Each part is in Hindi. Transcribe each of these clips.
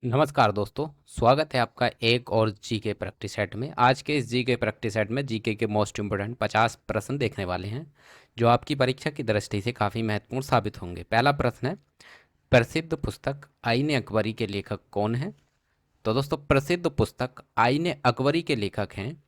नमस्कार दोस्तों, स्वागत है आपका एक और जीके प्रैक्टिस सेट में। आज के इस जीके प्रैक्टिस सेट में जीके के मोस्ट इम्पोर्टेंट 50 प्रश्न देखने वाले हैं जो आपकी परीक्षा की दृष्टि से काफ़ी महत्वपूर्ण साबित होंगे। पहला प्रश्न है, प्रसिद्ध पुस्तक आईने अकबरी के लेखक कौन है? तो दोस्तों, प्रसिद्ध पुस्तक आईने अकबरी के लेखक हैं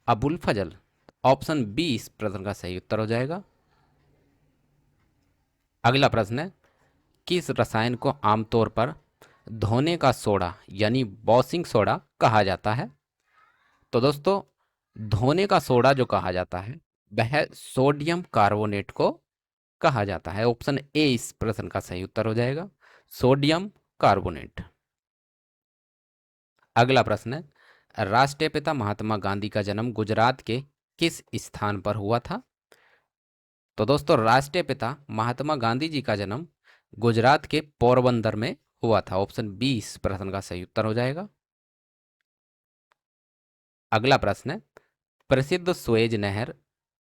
अबुल फजल। ऑप्शन बी इस प्रश्न का सही उत्तर हो जाएगा। अगला प्रश्न है, किस रसायन को आमतौर पर धोने का सोडा यानी वॉशिंग सोडा कहा जाता है? तो दोस्तों, धोने का सोडा जो कहा जाता है वह सोडियम कार्बोनेट को कहा जाता है। ऑप्शन ए इस प्रश्न का सही उत्तर हो जाएगा, सोडियम कार्बोनेट। अगला प्रश्न है, राष्ट्रीय पिता महात्मा गांधी का जन्म गुजरात के किस स्थान पर हुआ था? तो दोस्तों, राष्ट्रीय पिता महात्मा गांधी जी का जन्म गुजरात के पोरबंदर में हुआ था। ऑप्शन बी इस प्रश्न का सही उत्तर हो जाएगा। अगला प्रश्न है, प्रसिद्ध सुएज नहर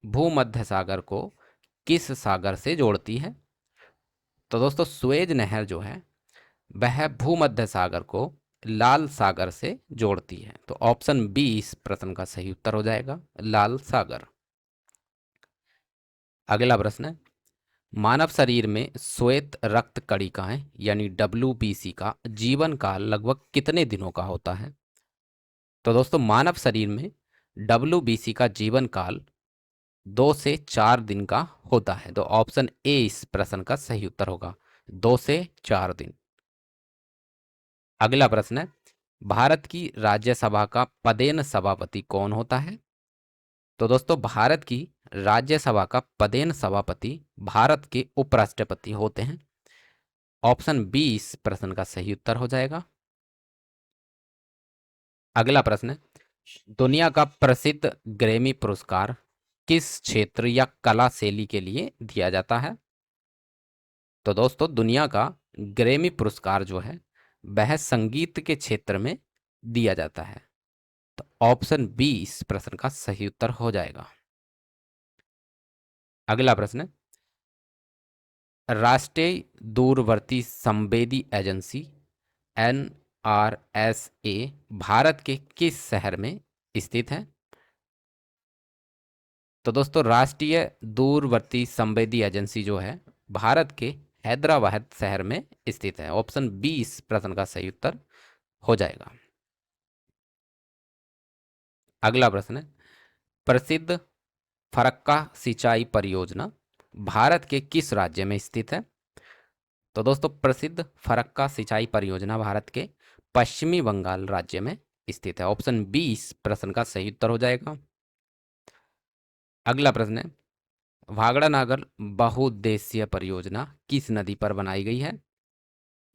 भूमध्य सागर को किस सागर से जोड़ती है? तो दोस्तों, सुएज नहर जो है वह भूमध्य सागर को लाल सागर से जोड़ती है। तो ऑप्शन बी इस प्रश्न का सही उत्तर हो जाएगा, लाल सागर। अगला प्रश्न है, मानव शरीर में श्वेत रक्त कणिकाएं यानी डब्ल्यूबीसी का जीवन काल लगभग कितने दिनों का होता है? तो दोस्तों, मानव शरीर में डब्ल्यूबीसी का जीवन काल 2 से 4 दिन का होता है। तो ऑप्शन ए इस प्रश्न का सही उत्तर होगा, 2 से 4 दिन। अगला प्रश्न है, भारत की राज्यसभा का पदेन सभापति कौन होता है? तो दोस्तों, भारत की राज्यसभा का पदेन सभापति भारत के उपराष्ट्रपति होते हैं। ऑप्शन बी इस प्रश्न का सही उत्तर हो जाएगा। अगला प्रश्न है, दुनिया का प्रसिद्ध ग्रैमी पुरस्कार किस क्षेत्र या कला शैली के लिए दिया जाता है? तो दोस्तों, दुनिया का ग्रैमी पुरस्कार जो है वह संगीत के क्षेत्र में दिया जाता है। तो ऑप्शन बी इस प्रश्न का सही उत्तर हो जाएगा। अगला प्रश्न है, राष्ट्रीय दूरवर्ती संवेदी एजेंसी NRSA भारत के किस शहर में स्थित है? तो दोस्तों, राष्ट्रीय दूरवर्ती संवेदी एजेंसी जो है भारत के हैदराबाद शहर में स्थित है। ऑप्शन बी इस प्रश्न का सही उत्तर हो जाएगा। अगला प्रश्न है, प्रसिद्ध फरक्का सिंचाई परियोजना भारत के किस राज्य में स्थित है? तो दोस्तों, प्रसिद्ध फरक्का सिंचाई परियोजना भारत के पश्चिमी बंगाल राज्य में स्थित है। ऑप्शन बी इस प्रश्न का सही उत्तर हो जाएगा। अगला प्रश्न है, भागड़ा नागर बहुउद्देशीय परियोजना किस नदी पर बनाई गई है?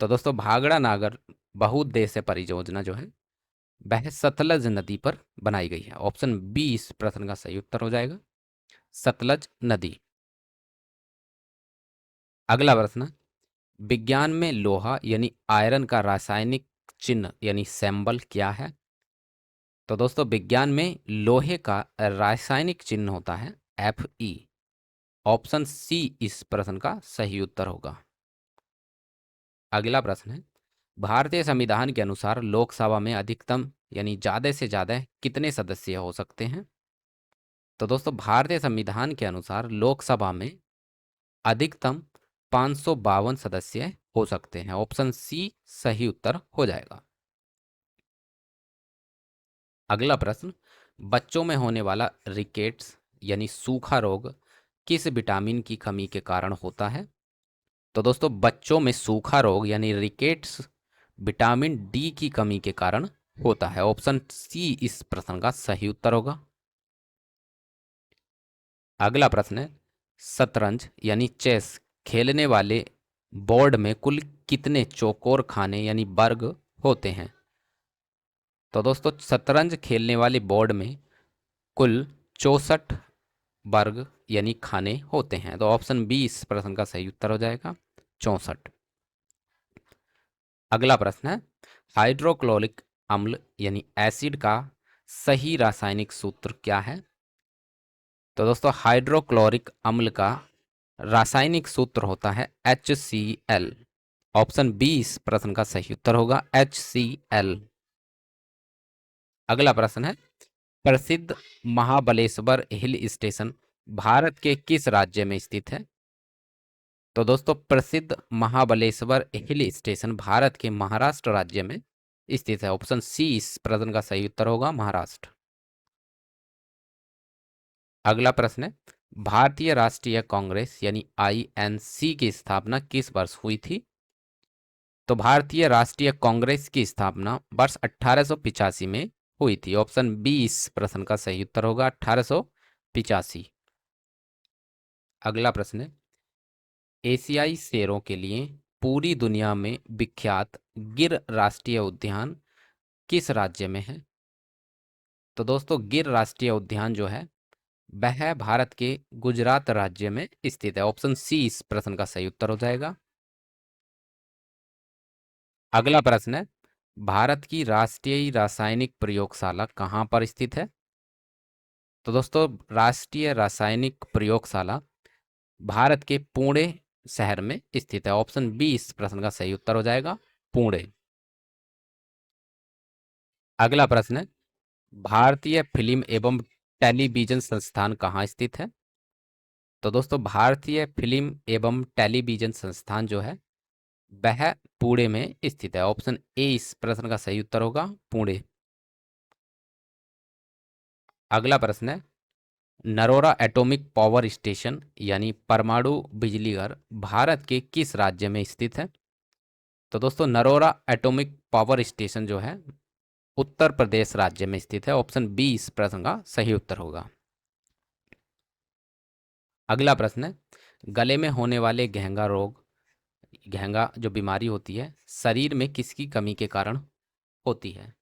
तो दोस्तों, भागड़ा नागर बहुउद्देशीय परियोजना जो है वह सतलज नदी पर बनाई गई है। ऑप्शन बी इस प्रश्न का सही उत्तर हो जाएगा, सतलज नदी। अगला प्रश्न, विज्ञान में लोहा यानी आयरन का रासायनिक चिन्ह यानी सिंबल क्या है? तो दोस्तों, विज्ञान में लोहे का रासायनिक चिन्ह होता है Fe। ऑप्शन सी इस प्रश्न का सही उत्तर होगा। अगला प्रश्न है, भारतीय संविधान के अनुसार लोकसभा में अधिकतम यानी ज्यादा से ज्यादा कितने सदस्य हो सकते हैं? तो दोस्तों, भारतीय संविधान के अनुसार लोकसभा में अधिकतम 552 सदस्य हो सकते हैं। ऑप्शन सी सही उत्तर हो जाएगा। अगला प्रश्न, बच्चों में होने वाला रिकेट्स यानी सूखा रोग किस विटामिन की कमी के कारण होता है? तो दोस्तों, बच्चों में सूखा रोग यानी रिकेट्स विटामिन डी की कमी के कारण होता है। ऑप्शन सी इस प्रश्न का सही उत्तर होगा। अगला प्रश्न है, शतरंज यानी चेस खेलने वाले बोर्ड में कुल कितने चौकोर खाने यानी वर्ग होते हैं? तो दोस्तों, शतरंज खेलने वाले बोर्ड में कुल 64 वर्ग यानी खाने होते हैं। तो ऑप्शन बी इस प्रश्न का सही उत्तर हो जाएगा, 64। अगला प्रश्न है, हाइड्रोक्लोरिक अम्ल यानी एसिड का सही रासायनिक सूत्र क्या है? तो दोस्तों, हाइड्रोक्लोरिक अम्ल का रासायनिक सूत्र होता है HCl। ऑप्शन बी इस प्रश्न का सही उत्तर होगा, HCl। अगला प्रश्न है, प्रसिद्ध महाबलेश्वर हिल स्टेशन भारत के किस राज्य में स्थित है? तो दोस्तों, प्रसिद्ध महाबलेश्वर हिल स्टेशन भारत के महाराष्ट्र राज्य में स्थित है। ऑप्शन सी इस प्रश्न का सही उत्तर होगा, महाराष्ट्र। अगला प्रश्न है, भारतीय राष्ट्रीय कांग्रेस यानी INC की स्थापना किस वर्ष हुई थी? तो भारतीय राष्ट्रीय कांग्रेस की स्थापना वर्ष 1885 में हुई थी। ऑप्शन बी इस प्रश्न का सही उत्तर होगा, 1885। अगला प्रश्न है, एशियाई शेरों के लिए पूरी दुनिया में विख्यात गिर राष्ट्रीय उद्यान किस राज्य में है? तो दोस्तों, गिर राष्ट्रीय उद्यान जो है वह भारत के गुजरात राज्य में स्थित है। ऑप्शन सी इस प्रश्न का सही उत्तर हो जाएगा। अगला प्रश्न है, भारत की राष्ट्रीय रासायनिक प्रयोगशाला कहाँ पर स्थित है? तो दोस्तों, राष्ट्रीय रासायनिक प्रयोगशाला भारत के पुणे शहर में स्थित है। ऑप्शन बी इस प्रश्न का सही उत्तर हो जाएगा, पुणे। अगला प्रश्न है, भारतीय फिल्म एवं टेलीविजन संस्थान कहाँ स्थित है? तो दोस्तों, भारतीय फिल्म एवं टेलीविजन संस्थान जो है वह पुणे में स्थित है। ऑप्शन ए इस प्रश्न का सही उत्तर होगा, पुणे। अगला प्रश्न है, नरोरा एटॉमिक पावर स्टेशन यानी परमाणु बिजली घर भारत के किस राज्य में स्थित है? तो दोस्तों, नरोरा एटॉमिक पावर स्टेशन जो है उत्तर प्रदेश राज्य में स्थित है। ऑप्शन बी इस प्रश्न का सही उत्तर होगा। अगला प्रश्न है, गले में होने वाले घेंगा रोग, घेंगा जो बीमारी होती है शरीर में किसकी कमी के कारण होती है?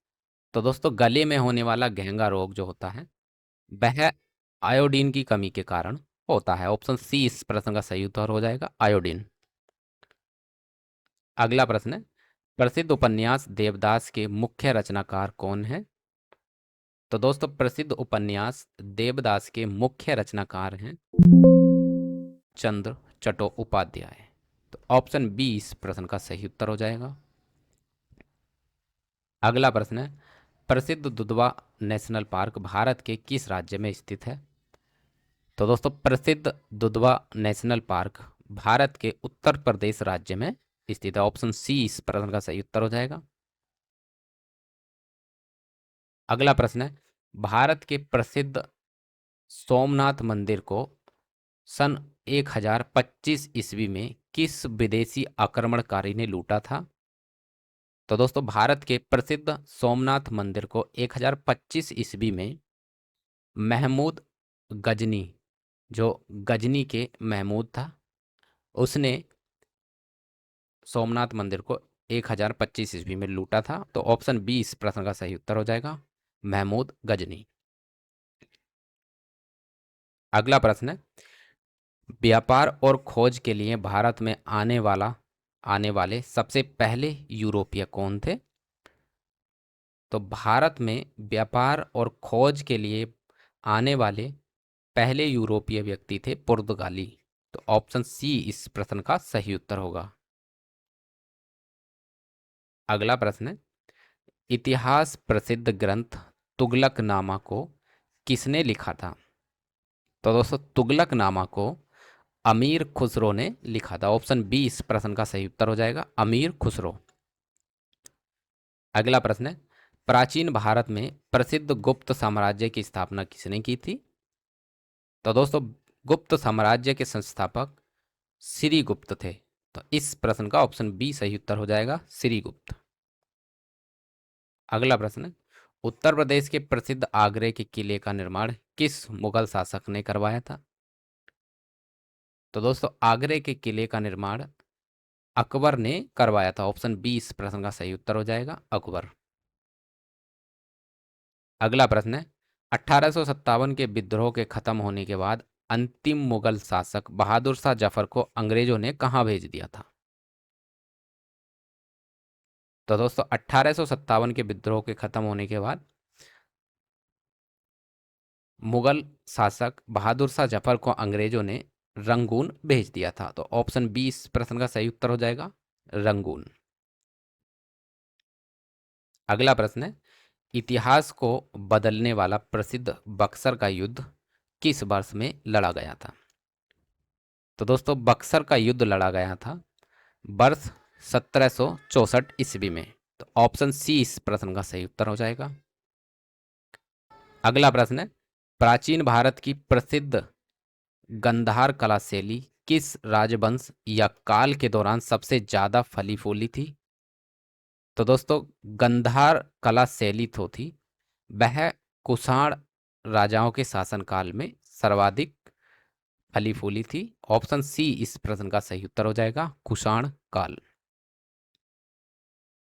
तो दोस्तों, गले में होने वाला घेंगा रोग जो होता है वह आयोडीन की कमी के कारण होता है। ऑप्शन सी इस प्रश्न का सही उत्तर हो जाएगा, आयोडीन। अगला प्रश्न है, प्रसिद्ध उपन्यास देवदास के मुख्य रचनाकार कौन है? तो दोस्तों, प्रसिद्ध उपन्यास देवदास के मुख्य रचनाकार हैं चंद्र चट्टोपाध्याय। तो ऑप्शन बी इस प्रश्न का सही उत्तर हो जाएगा। अगला प्रश्न है, प्रसिद्ध दुधवा नेशनल पार्क भारत के किस राज्य में स्थित है? तो दोस्तों, प्रसिद्ध दुधवा नेशनल पार्क भारत के उत्तर प्रदेश राज्य में स्थित है। ऑप्शन सी इस प्रश्न का सही उत्तर हो जाएगा। अगला प्रश्न है, भारत के प्रसिद्ध सोमनाथ मंदिर को सन 1025 ईस्वी में किस विदेशी आक्रमणकारी ने लूटा था? तो दोस्तों, भारत के प्रसिद्ध सोमनाथ मंदिर को 1025 ईस्वी में महमूद गजनी, जो गजनी के महमूद था, उसने सोमनाथ मंदिर को 1025 ईस्वी में लूटा था। तो ऑप्शन बी इस प्रश्न का सही उत्तर हो जाएगा, महमूद गजनी। अगला प्रश्न है, व्यापार और खोज के लिए भारत में आने वाले सबसे पहले यूरोपीय कौन थे? तो भारत में व्यापार और खोज के लिए आने वाले पहले यूरोपीय व्यक्ति थे पुर्तगाली। तो ऑप्शन सी इस प्रश्न का सही उत्तर होगा। अगला प्रश्न है, इतिहास प्रसिद्ध ग्रंथ तुगलकनामा को किसने लिखा था? तो दोस्तों, तुगलकनामा को अमीर खुसरो ने लिखा था। ऑप्शन बी इस प्रश्न का सही उत्तर हो जाएगा, अमीर खुसरो। अगला प्रश्न है, प्राचीन भारत में प्रसिद्ध गुप्त साम्राज्य की स्थापना किसने की थी? तो दोस्तों, गुप्त साम्राज्य के संस्थापक श्रीगुप्त थे। तो इस प्रश्न का ऑप्शन बी सही उत्तर हो जाएगा, श्रीगुप्त। अगला प्रश्न है, उत्तर प्रदेश के प्रसिद्ध आगरे के किले का निर्माण किस मुगल शासक ने करवाया था? तो दोस्तों, आगरे के किले का निर्माण अकबर ने करवाया था। ऑप्शन बी इस प्रश्न का सही उत्तर हो जाएगा, अकबर। अगला प्रश्न है, 1857 के विद्रोह के खत्म होने के बाद अंतिम मुगल शासक बहादुर शाह जफर को अंग्रेजों ने कहां भेज दिया था? तो दोस्तों, 1857 के विद्रोह के खत्म होने के बाद मुगल शासक बहादुर शाह जफर को अंग्रेजों ने रंगून भेज दिया था। तो ऑप्शन बी इस प्रश्न का सही उत्तर हो जाएगा, रंगून। अगला प्रश्न है, इतिहास को बदलने वाला प्रसिद्ध बक्सर का युद्ध किस वर्ष में लड़ा गया था? तो दोस्तों बक्सर का युद्ध लड़ा गया था वर्ष 1764 ईस्वी में। तो ऑप्शन सी इस प्रश्न का सही उत्तर हो जाएगा। अगला प्रश्न है, प्राचीन भारत की प्रसिद्ध गंधार कला शैली किस राजवंश या काल के दौरान सबसे ज्यादा फली फूली थी? तो दोस्तों गंधार कला शैली तो थी वह कुषाण राजाओं के शासनकाल में सर्वाधिक फली फूली थी। ऑप्शन सी इस प्रश्न का सही उत्तर हो जाएगा, कुषाण काल।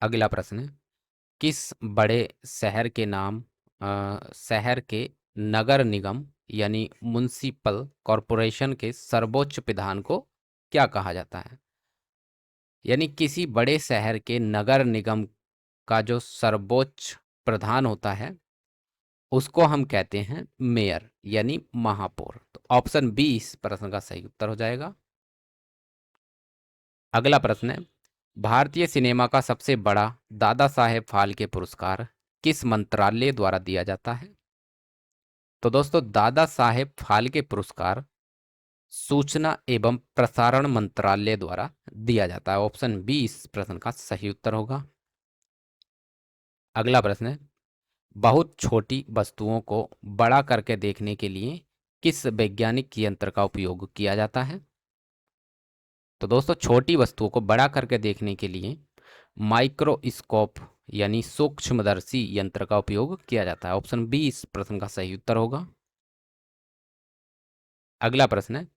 अगला प्रश्न है, किस बड़े शहर के नाम शहर के नगर निगम यानी म्युनिसिपल कॉरपोरेशन के सर्वोच्च प्रधान को क्या कहा जाता है? यानी किसी बड़े शहर के नगर निगम का जो सर्वोच्च प्रधान होता है उसको हम कहते हैं मेयर यानी महापौर। तो ऑप्शन बी इस प्रश्न का सही उत्तर हो जाएगा। अगला प्रश्न है, भारतीय सिनेमा का सबसे बड़ा दादा साहेब फाल्के पुरस्कार किस मंत्रालय द्वारा दिया जाता है? तो दोस्तों दादा साहेब फाल्के पुरस्कार सूचना एवं प्रसारण मंत्रालय द्वारा दिया जाता है। ऑप्शन बी इस प्रश्न का सही उत्तर होगा। अगला प्रश्न है, बहुत छोटी वस्तुओं को बड़ा करके देखने के लिए किस वैज्ञानिक यंत्र का उपयोग किया जाता है? तो दोस्तों छोटी वस्तुओं को बड़ा करके देखने के लिए माइक्रोस्कोप यानी सूक्ष्मदर्शी यंत्र का उपयोग किया जाता है। ऑप्शन बी इस प्रश्न का सही उत्तर होगा। अगला प्रश्न है,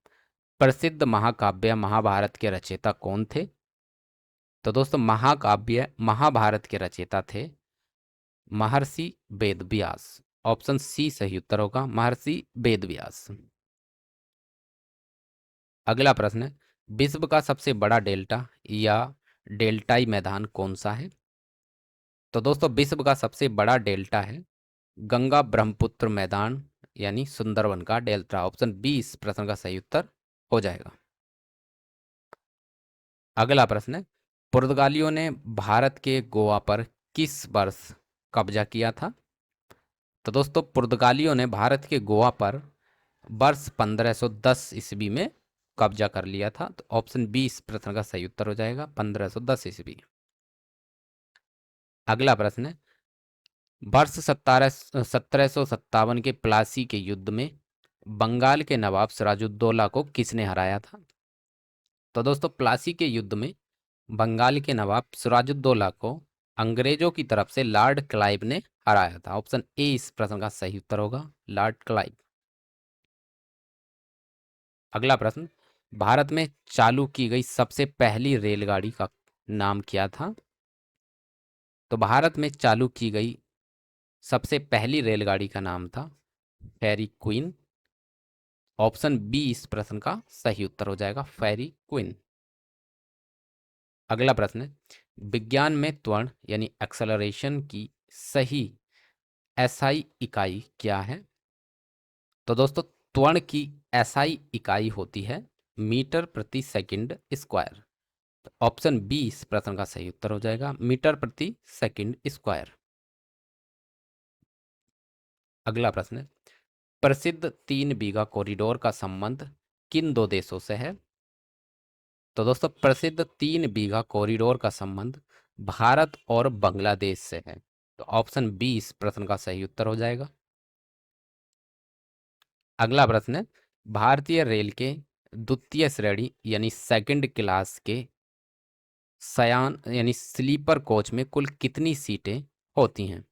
प्रसिद्ध महाकाव्य महाभारत के रचयिता कौन थे? तो दोस्तों महाकाव्य महाभारत के रचयिता थे महर्षि वेदव्यास। ऑप्शन सी सही उत्तर होगा, महर्षि वेदव्यास। अगला प्रश्न है, विश्व का सबसे बड़ा डेल्टा या डेल्टाई मैदान कौन सा है? तो दोस्तों विश्व का सबसे बड़ा डेल्टा है गंगा ब्रह्मपुत्र मैदान यानी सुंदरवन का डेल्टा। ऑप्शन बी इस प्रश्न का सही उत्तर हो जाएगा। अगला प्रश्न है, पुर्तगालियों ने भारत के गोवा पर किस वर्ष कब्जा किया था? तो दोस्तों पुर्तगालियों ने भारत के गोवा पर वर्ष 1510 ईस्वी में कब्जा कर लिया था। तो ऑप्शन बी इस प्रश्न का सही उत्तर हो जाएगा, 1510 ईस्वी। अगला प्रश्न है, वर्ष 1757 के प्लासी के युद्ध में बंगाल के नवाब सिराजुद्दौला को किसने हराया था? तो दोस्तों प्लासी के युद्ध में बंगाल के नवाब सिराजुद्दौला को अंग्रेजों की तरफ से लॉर्ड क्लाइव ने हराया था। ऑप्शन ए इस प्रश्न का सही उत्तर होगा, लॉर्ड क्लाइव। अगला प्रश्न, भारत में चालू की गई सबसे पहली रेलगाड़ी का नाम क्या था? तो भारत में चालू की गई सबसे पहली रेलगाड़ी का नाम था फेरी क्वीन। ऑप्शन बी इस प्रश्न का सही उत्तर हो जाएगा, फेरी क्वीन। अगला प्रश्न है, विज्ञान में त्वरण यानी एक्सेलरेशन की सही एसआई इकाई क्या है? तो दोस्तों त्वरण की एसआई इकाई होती है मीटर प्रति सेकंड स्क्वायर। तो ऑप्शन बी इस प्रश्न का सही उत्तर हो जाएगा, मीटर प्रति सेकंड स्क्वायर। अगला प्रश्न है, प्रसिद्ध 3 बीघा कॉरिडोर का संबंध किन दो देशों से है? तो दोस्तों प्रसिद्ध 3 बीघा कॉरिडोर का संबंध भारत और बांग्लादेश से है। तो ऑप्शन बी इस प्रश्न का सही उत्तर हो जाएगा। अगला प्रश्न है, भारतीय रेल के द्वितीय श्रेणी यानी सेकंड क्लास के शयन यानी स्लीपर कोच में कुल कितनी सीटें होती हैं?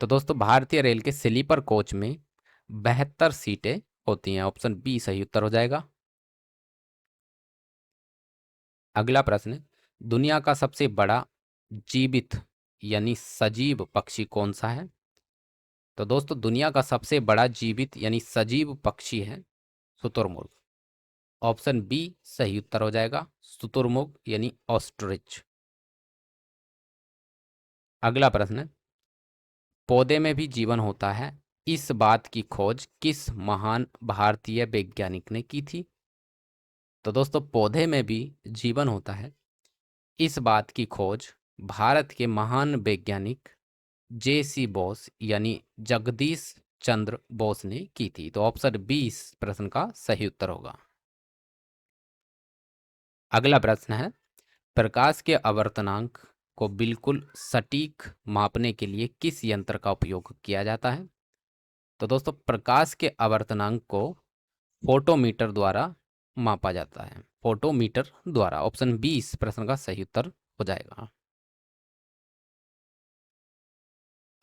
तो दोस्तों भारतीय रेल के स्लीपर कोच में 72 सीटें होती हैं। ऑप्शन बी सही उत्तर हो जाएगा। अगला प्रश्न है, दुनिया का सबसे बड़ा जीवित यानी सजीव पक्षी कौन सा है? तो दोस्तों दुनिया का सबसे बड़ा जीवित यानी सजीव पक्षी है शुतुरमुर्ग। ऑप्शन बी सही उत्तर हो जाएगा, शुतुरमुर्ग यानी ऑस्ट्रिच। अगला प्रश्न है, पौधे में भी जीवन होता है इस बात की खोज किस महान भारतीय वैज्ञानिक ने की थी? तो दोस्तों पौधे में भी जीवन होता है इस बात की खोज भारत के महान वैज्ञानिक जे.सी. बोस यानी जगदीश चंद्र बोस ने की थी। तो ऑप्शन बी इस प्रश्न का सही उत्तर होगा। अगला प्रश्न है, प्रकाश के आवर्तनांक को बिल्कुल सटीक मापने के लिए किस यंत्र का उपयोग किया जाता है? तो दोस्तों, प्रकाश के आवर्तनांक को फोटोमीटर द्वारा मापा जाता है, फोटोमीटर द्वारा। ऑप्शन बी इस प्रश्न का सही उत्तर हो जाएगा।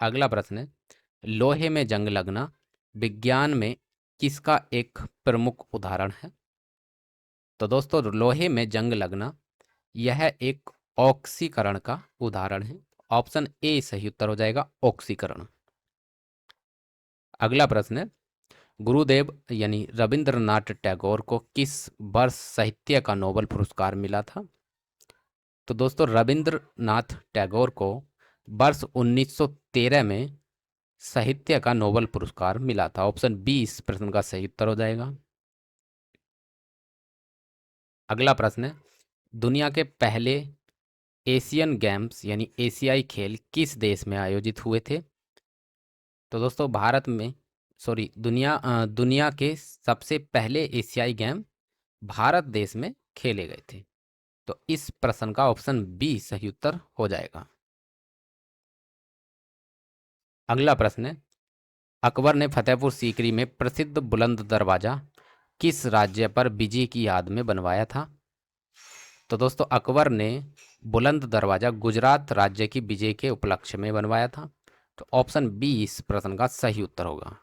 अगला प्रश्न है, लोहे में जंग लगना विज्ञान में किसका एक प्रमुख उदाहरण है? तो दोस्तों, लोहे में जंग लगना यह एक ऑक्सीकरण का उदाहरण है। ऑप्शन ए सही उत्तर हो जाएगा, ऑक्सीकरण। अगला प्रश्न है, गुरुदेव यानी रविंद्रनाथ टैगोर को किस वर्ष साहित्य का नोबेल पुरस्कार मिला था? तो दोस्तों, रविंद्रनाथ टैगोर को वर्ष 1913 में साहित्य का नोबेल पुरस्कार मिला था। ऑप्शन बी इस प्रश्न का सही उत्तर हो जाएगा। अगला प्रश्न है, दुनिया के पहले एशियन गेम्स यानी एशियाई खेल किस देश में आयोजित हुए थे? तो दोस्तों, भारत में दुनिया के सबसे पहले एशियाई गेम भारत देश में खेले गए थे। तो इस प्रश्न का ऑप्शन बी सही उत्तर हो जाएगा। अगला प्रश्न है, अकबर ने फतेहपुर सीकरी में प्रसिद्ध बुलंद दरवाजा किस राज्य पर विजय की याद में बनवाया था? तो दोस्तों, अकबर ने बुलंद दरवाजा गुजरात राज्य की विजय के उपलक्ष्य में बनवाया था। तो ऑप्शन बी इस प्रश्न का सही उत्तर होगा।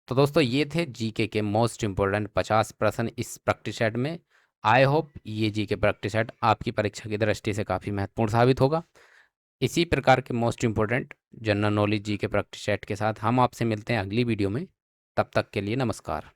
तो दोस्तों, ये थे जीके के मोस्ट इंपोर्टेंट 50 प्रश्न इस प्रैक्टिस सेट में। आई होप ये जीके प्रैक्टिस सेट आपकी परीक्षा की दृष्टि से काफ़ी महत्वपूर्ण साबित होगा। इसी प्रकार के most important general knowledge GK practice set के साथ हम आपसे मिलते हैं अगली वीडियो में। तब तक के लिए नमस्कार।